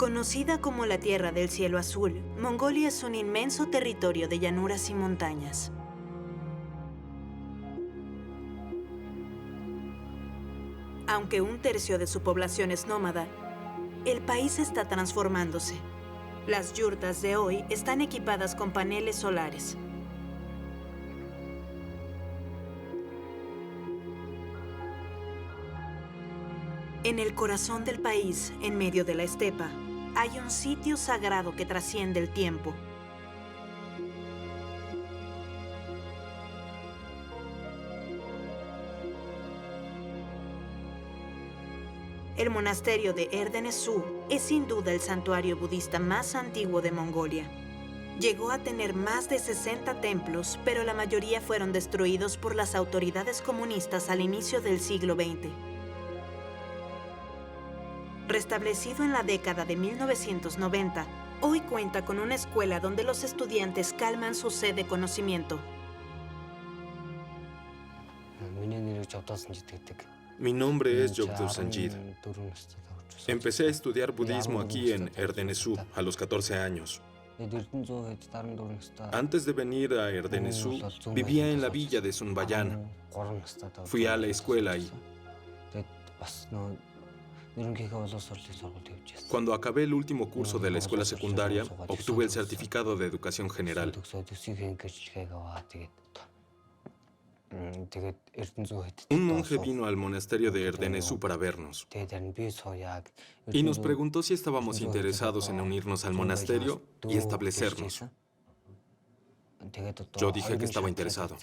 Conocida como la Tierra del Cielo Azul, Mongolia es un inmenso territorio de llanuras y montañas. Aunque un tercio de su población es nómada, el país está transformándose. Las yurtas de hoy están equipadas con paneles solares. En el corazón del país, en medio de la estepa, hay un sitio sagrado que trasciende el tiempo. El monasterio de Erdene-Su es sin duda el santuario budista más antiguo de Mongolia. Llegó a tener más de 60 templos, pero la mayoría fueron destruidos por las autoridades comunistas al inicio del siglo XX. Restablecido en la década de 1990, hoy cuenta con una escuela donde los estudiantes calman su sed de conocimiento. Mi nombre es Jogdo Sanjid. Empecé a estudiar budismo aquí en Erdene-Su a los 14 años. Antes de venir a Erdene-Su, vivía en la villa de Sunbayan. Fui a la escuela ahí. Cuando acabé el último curso de la escuela secundaria, obtuve el certificado de educación general. Un monje vino al monasterio de Erdene-Su para vernos y nos preguntó si estábamos interesados en unirnos al monasterio y establecernos. Yo dije que estaba interesado.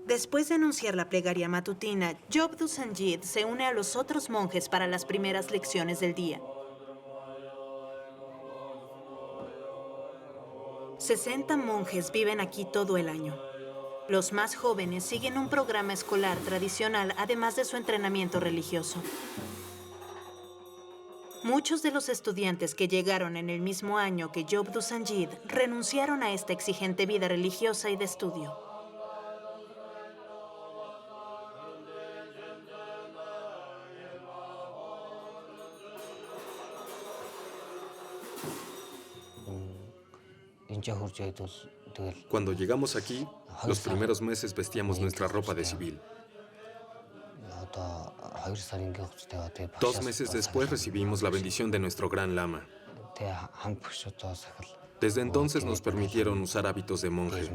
Después de anunciar la plegaria matutina, Jogdo Sanjid se une a los otros monjes para las primeras lecciones del día. 60 monjes viven aquí todo el año. Los más jóvenes siguen un programa escolar tradicional, además de su entrenamiento religioso. Muchos de los estudiantes que llegaron en el mismo año que Jogdo Sanjid renunciaron a esta exigente vida religiosa y de estudio. Cuando llegamos aquí, los primeros meses vestíamos nuestra ropa de civil. 2 meses después recibimos la bendición de nuestro gran lama. Desde entonces nos permitieron usar hábitos de monje.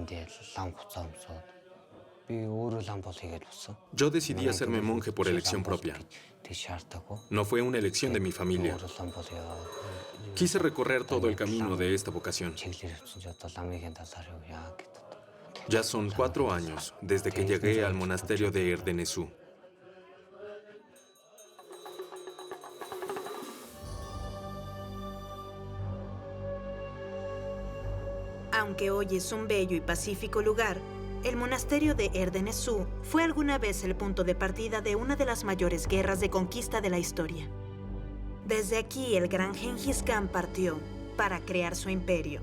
Yo decidí hacerme monje por elección propia. No fue una elección de mi familia. Quise recorrer todo el camino de esta vocación. Ya son 4 años desde que llegué al monasterio de Erdene-Su. Aunque hoy es un bello y pacífico lugar, el monasterio de Erdene-Su fue alguna vez el punto de partida de una de las mayores guerras de conquista de la historia. Desde aquí, el gran Genghis Khan partió para crear su imperio,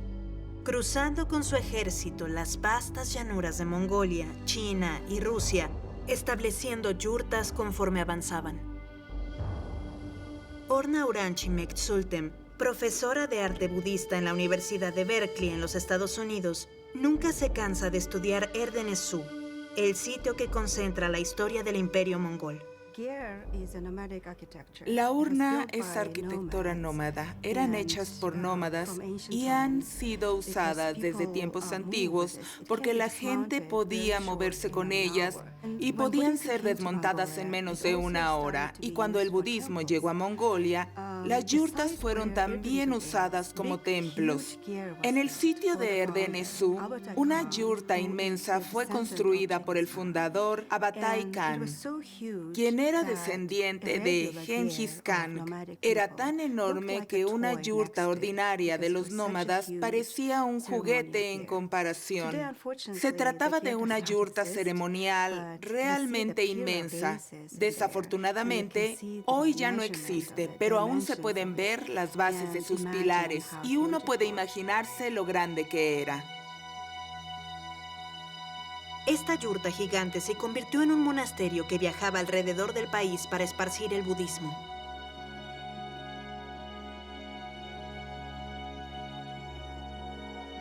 cruzando con su ejército las vastas llanuras de Mongolia, China y Rusia, estableciendo yurtas conforme avanzaban. Orna Uranchi Mektsultem, profesora de arte budista en la Universidad de Berkeley en los Estados Unidos, nunca se cansa de estudiar Erdene-Su, el sitio que concentra la historia del imperio mongol. La urna es arquitectura nómada. Eran hechas por nómadas y han sido usadas desde tiempos antiguos porque la gente podía moverse con ellas y podían ser desmontadas en menos de 1 hora. Y cuando el budismo llegó a Mongolia, las yurtas fueron también usadas como templos. En el sitio de Erdene-Su, una yurta inmensa fue construida por el fundador Abatai Khan, quien era descendiente de Genghis Khan. Era tan enorme que una yurta ordinaria de los nómadas parecía un juguete en comparación. Se trataba de una yurta ceremonial realmente inmensa. Desafortunadamente, hoy ya no existe, pero aún se pueden ver las bases de sus pilares y uno puede imaginarse lo grande que era. Esta yurta gigante se convirtió en un monasterio que viajaba alrededor del país para esparcir el budismo.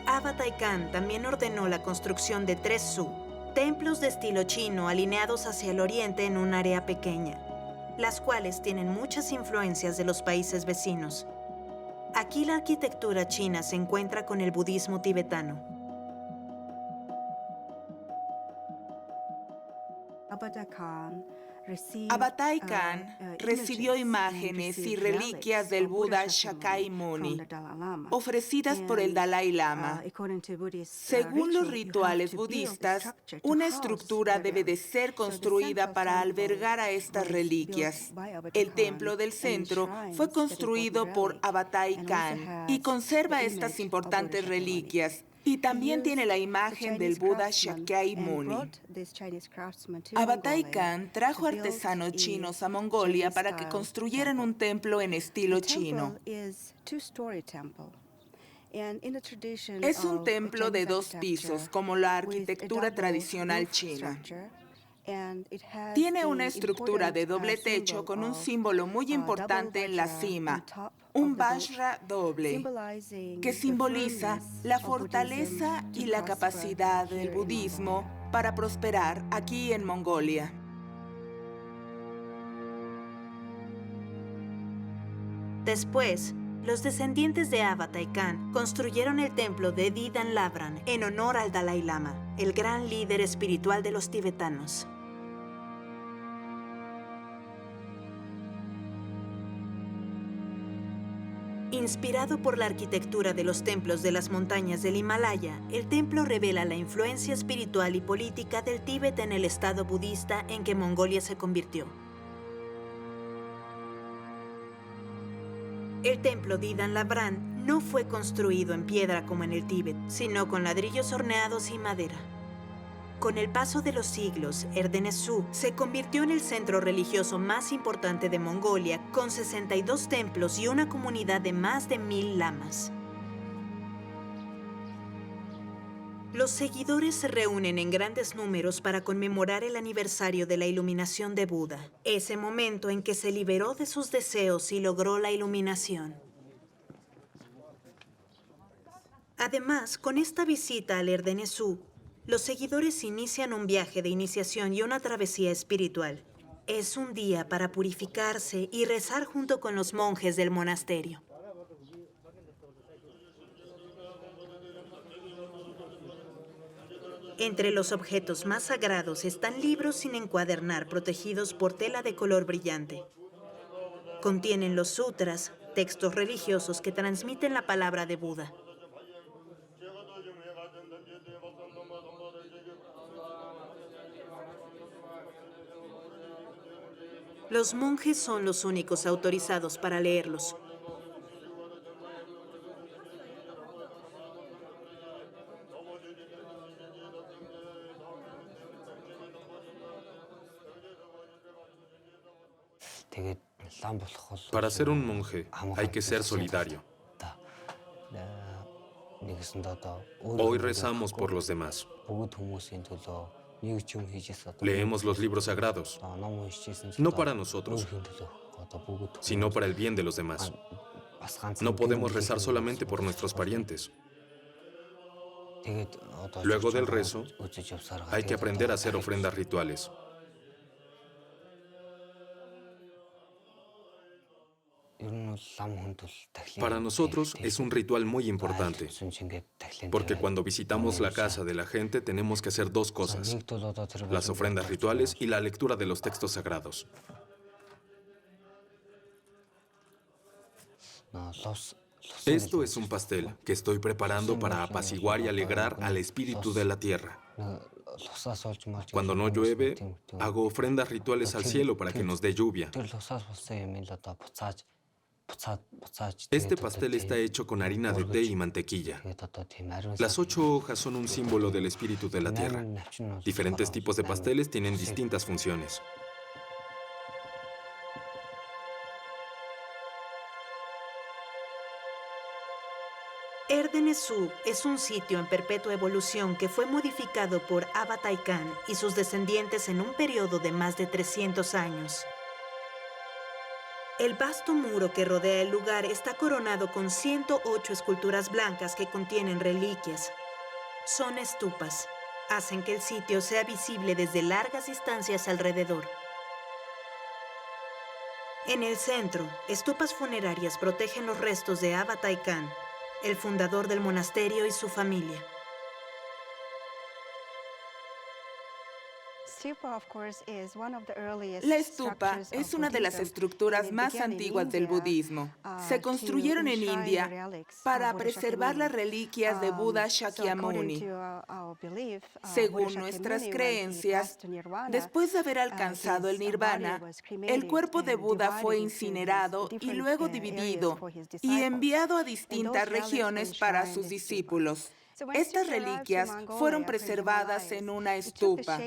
Avatai Khan también ordenó la construcción de 3 su, templos de estilo chino alineados hacia el oriente en un área pequeña, las cuales tienen muchas influencias de los países vecinos. Aquí la arquitectura china se encuentra con el budismo tibetano. Avatai Khan recibió imágenes y reliquias del Buda Shakyamuni, ofrecidas por el Dalai Lama. Según los rituales budistas, una estructura debe de ser construida para albergar a estas reliquias. El templo del centro fue construido por Avatai Khan y conserva estas importantes reliquias. Y también tiene la imagen del Buda Shakyamuni. Avatai Khan trajo artesanos chinos a Mongolia para que construyeran un templo en estilo chino. Es un templo de 2 pisos, como la arquitectura tradicional china. Tiene una estructura de doble techo con un símbolo muy importante en la cima, un Vajra doble, que simboliza la fortaleza y la capacidad del budismo para prosperar aquí en Mongolia. Después, los descendientes de Avatai Khan construyeron el templo de Didan Lavran en honor al Dalai Lama, el gran líder espiritual de los tibetanos. Inspirado por la arquitectura de los templos de las montañas del Himalaya, el templo revela la influencia espiritual y política del Tíbet en el estado budista en que Mongolia se convirtió. El templo Didan Lavran no fue construido en piedra como en el Tíbet, sino con ladrillos horneados y madera. Con el paso de los siglos, Erdenezú se convirtió en el centro religioso más importante de Mongolia, con 62 templos y una comunidad de más de 1000 lamas. Los seguidores se reúnen en grandes números para conmemorar el aniversario de la iluminación de Buda, ese momento en que se liberó de sus deseos y logró la iluminación. Además, con esta visita al Erdenezú, los seguidores inician un viaje de iniciación y una travesía espiritual. Es un día para purificarse y rezar junto con los monjes del monasterio. Entre los objetos más sagrados están libros sin encuadernar protegidos por tela de color brillante. Contienen los sutras, textos religiosos que transmiten la palabra de Buda. Los monjes son los únicos autorizados para leerlos. Para ser un monje hay que ser solidario. Hoy rezamos por los demás. Leemos los libros sagrados, no para nosotros, sino para el bien de los demás. No podemos rezar solamente por nuestros parientes. Luego del rezo, hay que aprender a hacer ofrendas rituales. Para nosotros es un ritual muy importante, porque cuando visitamos la casa de la gente tenemos que hacer 2 cosas: las ofrendas rituales y la lectura de los textos sagrados. Esto es un pastel que estoy preparando para apaciguar y alegrar al espíritu de la tierra. Cuando no llueve, hago ofrendas rituales al cielo para que nos dé lluvia. Este pastel está hecho con harina de té y mantequilla. Las 8 hojas son un símbolo del espíritu de la tierra. Diferentes tipos de pasteles tienen distintas funciones. Erdenesú es un sitio en perpetua evolución que fue modificado por Abatai Khan y sus descendientes en un periodo de más de 300 años. El vasto muro que rodea el lugar está coronado con 108 esculturas blancas que contienen reliquias. Son estupas. Hacen que el sitio sea visible desde largas distancias alrededor. En el centro, estupas funerarias protegen los restos de Abatai Khan, el fundador del monasterio y su familia. La estupa es una de las estructuras más antiguas del budismo. Se construyeron en India para preservar las reliquias de Buda Shakyamuni. Según nuestras creencias, después de haber alcanzado el nirvana, el cuerpo de Buda fue incinerado y luego dividido y enviado a distintas regiones para sus discípulos. Estas reliquias fueron preservadas en una estupa.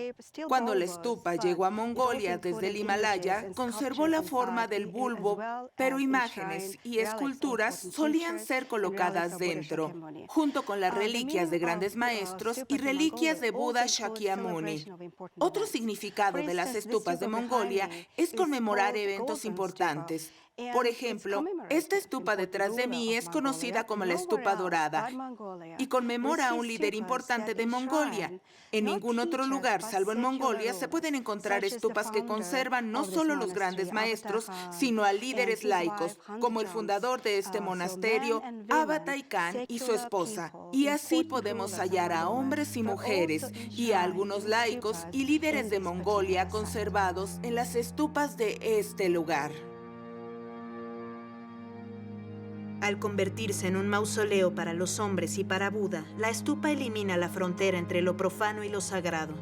Cuando la estupa llegó a Mongolia desde el Himalaya, conservó la forma del bulbo, pero imágenes y esculturas solían ser colocadas dentro, junto con las reliquias de grandes maestros y reliquias de Buda Shakyamuni. Otro significado de las estupas de Mongolia es conmemorar eventos importantes. Por ejemplo, esta estupa detrás de mí es conocida como la estupa dorada y conmemora a un líder importante de Mongolia. En ningún otro lugar, salvo en Mongolia, se pueden encontrar estupas que conservan no solo los grandes maestros, sino a líderes laicos, como el fundador de este monasterio, Abatai Khan, y su esposa. Y así podemos hallar a hombres y mujeres, y a algunos laicos y líderes de Mongolia conservados en las estupas de este lugar. Al convertirse en un mausoleo para los hombres y para Buda, la estupa elimina la frontera entre lo profano y lo sagrado.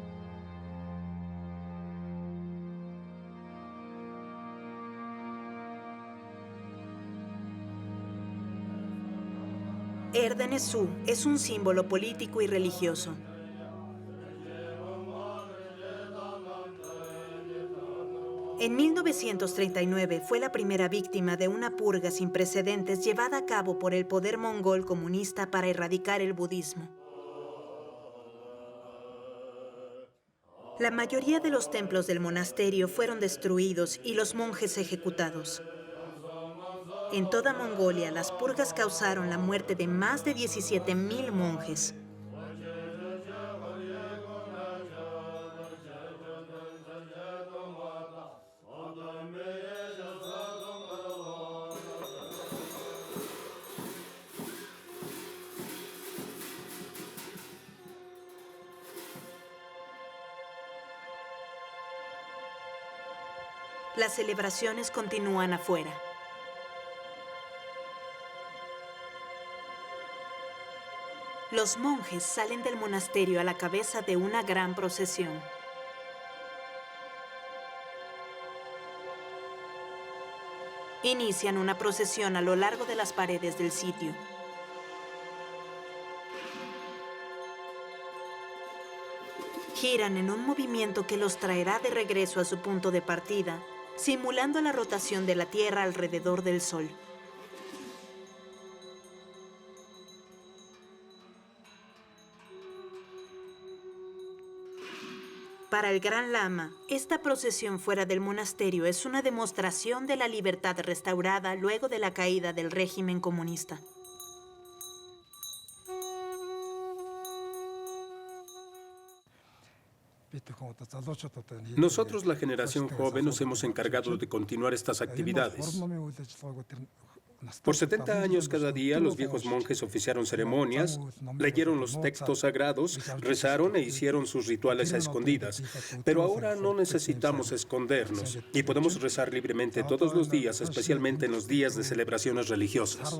Erdenesú es un símbolo político y religioso. En 1939 fue la primera víctima de una purga sin precedentes llevada a cabo por el poder mongol comunista para erradicar el budismo. La mayoría de los templos del monasterio fueron destruidos y los monjes ejecutados. En toda Mongolia, las purgas causaron la muerte de más de 17,000 monjes. Las celebraciones continúan afuera. Los monjes salen del monasterio a la cabeza de una gran procesión. Inician una procesión a lo largo de las paredes del sitio. Giran en un movimiento que los traerá de regreso a su punto de partida, simulando la rotación de la Tierra alrededor del Sol. Para el Gran Lama, esta procesión fuera del monasterio es una demostración de la libertad restaurada luego de la caída del régimen comunista. Nosotros, la generación joven, nos hemos encargado de continuar estas actividades. Por 70 años cada día, los viejos monjes oficiaron ceremonias, leyeron los textos sagrados, rezaron e hicieron sus rituales a escondidas. Pero ahora no necesitamos escondernos y podemos rezar libremente todos los días, especialmente en los días de celebraciones religiosas.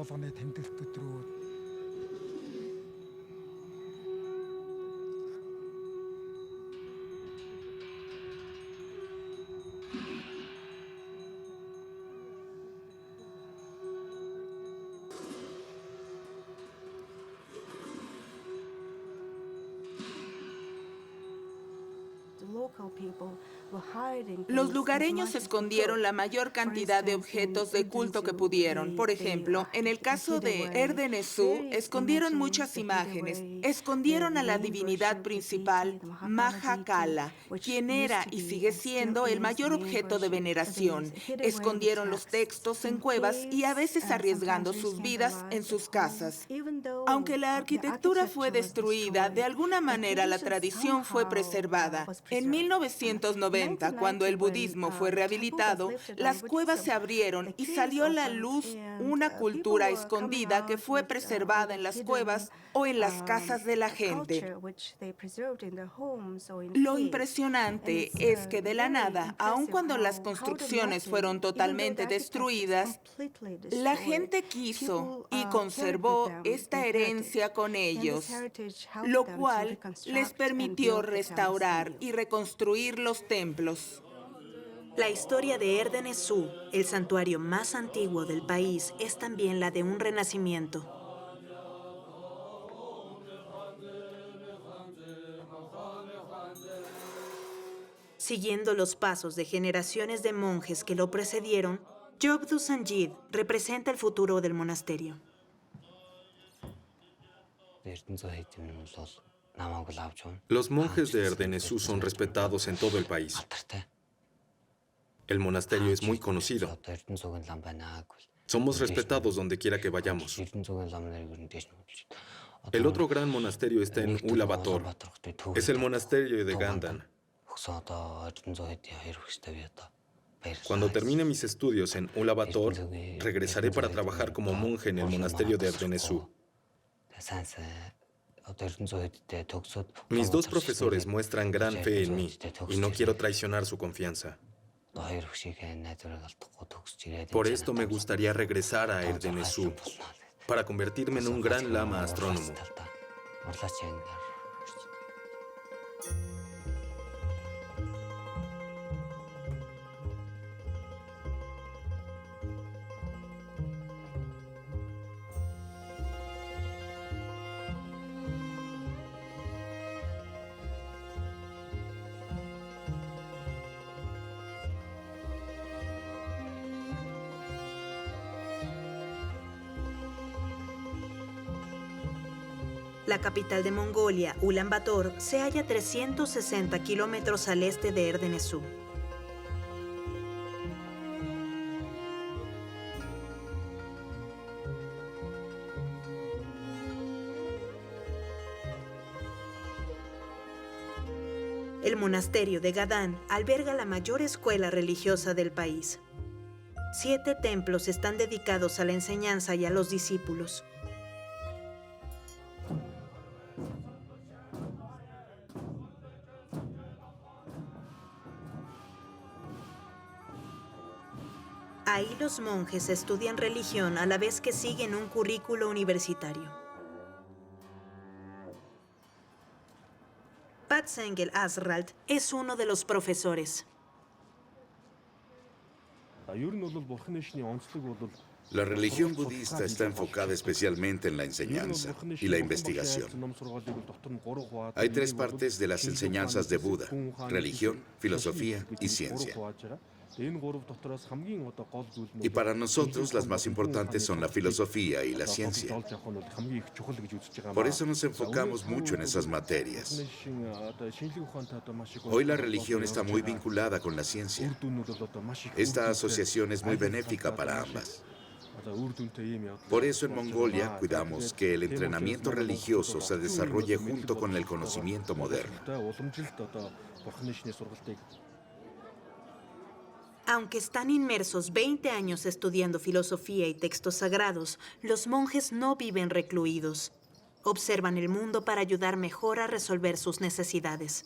Los lugareños escondieron la mayor cantidad de objetos de culto que pudieron. Por ejemplo, en el caso de Erdenezú, escondieron muchas imágenes. Escondieron a la divinidad principal, Maha Kala, quien era y sigue siendo el mayor objeto de veneración. Escondieron los textos en cuevas y a veces arriesgando sus vidas en sus casas. Aunque la arquitectura fue destruida, de alguna manera la tradición fue preservada. En 1990, cuando el budismo fue rehabilitado, las cuevas se abrieron y salió a la luz una cultura escondida que fue preservada en las cuevas o en las casas de la gente. Lo impresionante es que de la nada, aun cuando las construcciones fueron totalmente destruidas, la gente quiso y conservó esta herencia con ellos, lo cual les permitió restaurar y reconstruir los templos. La historia de Erdenezú, el santuario más antiguo del país, es también la de un renacimiento. Siguiendo los pasos de generaciones de monjes que lo precedieron, Jobdu Sanjid representa el futuro del monasterio. Los monjes de Erdenezú son respetados en todo el país. El monasterio es muy conocido. Somos respetados donde quiera que vayamos. El otro gran monasterio está en Ulaanbaatar. Es el monasterio de Gandan. Cuando termine mis estudios en Ulaanbaatar, regresaré para trabajar como monje en el monasterio de Erdenezú. Mis dos profesores muestran gran fe en mí y no quiero traicionar su confianza. Por esto me gustaría regresar a Erdenezú para convertirme en un gran lama astrónomo. La capital de Mongolia, Ulaanbaatar, se halla a 360 kilómetros al este de Erdenezú. El monasterio de Gadán alberga la mayor escuela religiosa del país. 7 templos están dedicados a la enseñanza y a los discípulos. Ahí los monjes estudian religión a la vez que siguen un currículo universitario. Patsengel Asrald es uno de los profesores. La religión budista está enfocada especialmente en la enseñanza y la investigación. Hay 3 partes de las enseñanzas de Buda: religión, filosofía y ciencia. Y para nosotros las más importantes son la filosofía y la ciencia. Por eso nos enfocamos mucho en esas materias. Hoy la religión está muy vinculada con la ciencia. Esta asociación es muy benéfica para ambas. Por eso en Mongolia cuidamos que el entrenamiento religioso se desarrolle junto con el conocimiento moderno. Aunque están inmersos 20 años estudiando filosofía y textos sagrados, los monjes no viven recluidos. Observan el mundo para ayudar mejor a resolver sus necesidades.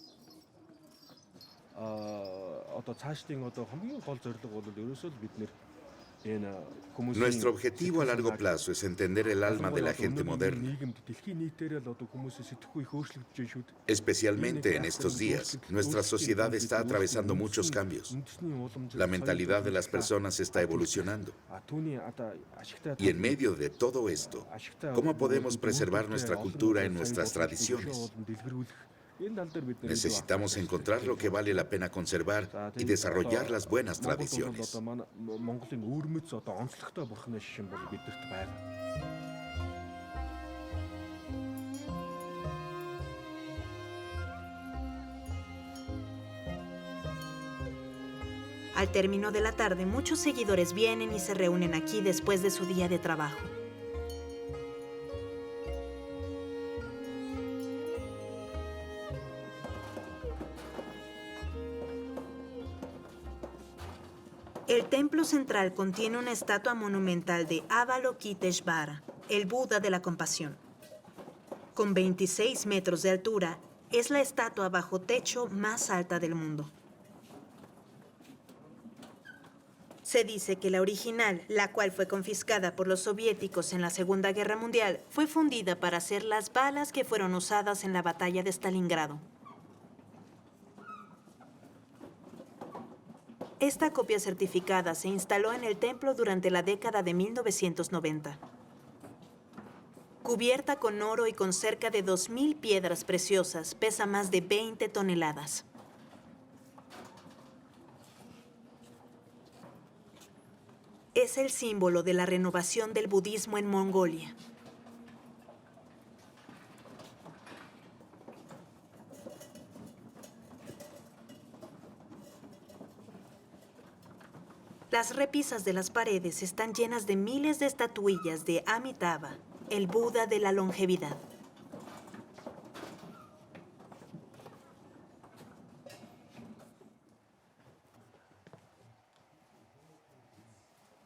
Nuestro objetivo a largo plazo es entender el alma de la gente moderna. Especialmente en estos días, nuestra sociedad está atravesando muchos cambios. La mentalidad de las personas está evolucionando. Y en medio de todo esto, ¿cómo podemos preservar nuestra cultura y nuestras tradiciones? Necesitamos encontrar lo que vale la pena conservar y desarrollar las buenas tradiciones. Al término de la tarde, muchos seguidores vienen y se reúnen aquí después de su día de trabajo. El templo central contiene una estatua monumental de Avalokiteshvara, el Buda de la compasión. Con 26 metros de altura, es la estatua bajo techo más alta del mundo. Se dice que la original, la cual fue confiscada por los soviéticos en la Segunda Guerra Mundial, fue fundida para hacer las balas que fueron usadas en la batalla de Stalingrado. Esta copia certificada se instaló en el templo durante la década de 1990. Cubierta con oro y con cerca de 2.000 piedras preciosas, pesa más de 20 toneladas. Es el símbolo de la renovación del budismo en Mongolia. Las repisas de las paredes están llenas de miles de estatuillas de Amitabha, el Buda de la longevidad.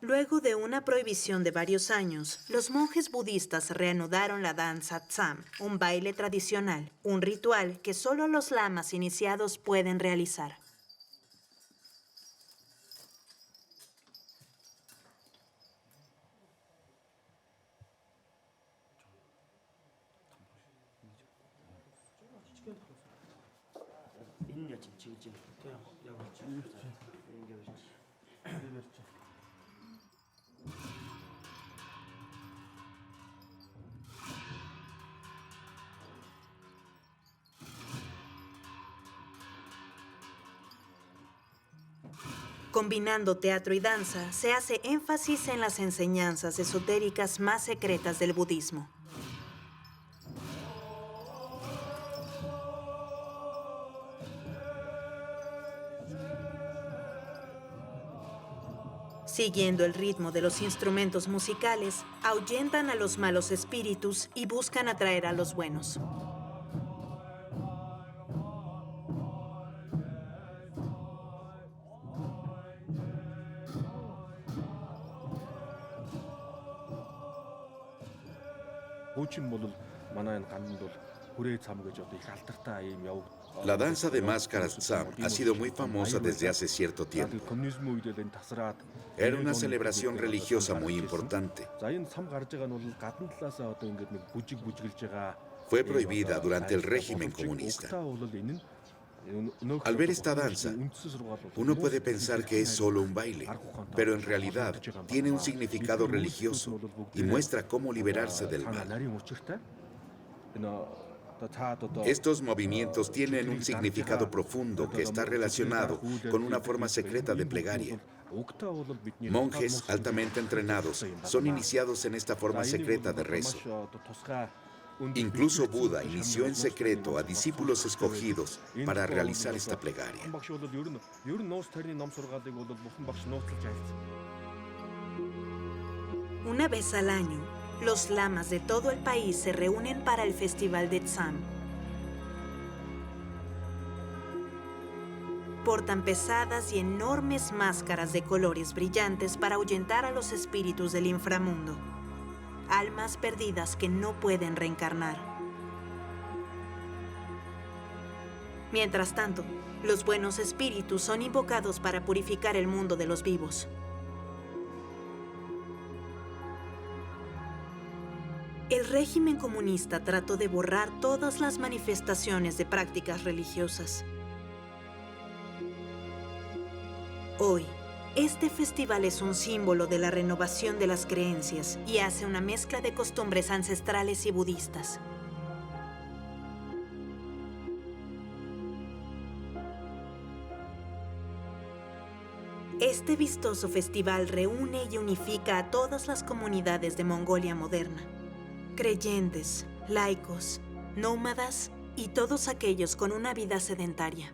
Luego de una prohibición de varios años, los monjes budistas reanudaron la danza tsam, un baile tradicional, un ritual que solo los lamas iniciados pueden realizar. Combinando teatro y danza, se hace énfasis en las enseñanzas esotéricas más secretas del budismo. Siguiendo el ritmo de los instrumentos musicales, ahuyentan a los malos espíritus y buscan atraer a los buenos. La danza de máscaras tsam ha sido muy famosa desde hace cierto tiempo. Era una celebración religiosa muy importante. Fue prohibida durante el régimen comunista. Al ver esta danza, uno puede pensar que es solo un baile, pero en realidad tiene un significado religioso y muestra cómo liberarse del mal. Estos movimientos tienen un significado profundo que está relacionado con una forma secreta de plegaria. Monjes altamente entrenados son iniciados en esta forma secreta de rezo. Incluso Buda inició en secreto a discípulos escogidos para realizar esta plegaria. Una vez al año, los lamas de todo el país se reúnen para el Festival de Tsam. Portan pesadas y enormes máscaras de colores brillantes para ahuyentar a los espíritus del inframundo, almas perdidas que no pueden reencarnar. Mientras tanto, los buenos espíritus son invocados para purificar el mundo de los vivos. El régimen comunista trató de borrar todas las manifestaciones de prácticas religiosas. Hoy, este festival es un símbolo de la renovación de las creencias y hace una mezcla de costumbres ancestrales y budistas. Este vistoso festival reúne y unifica a todas las comunidades de Mongolia moderna. Creyentes, laicos, nómadas y todos aquellos con una vida sedentaria.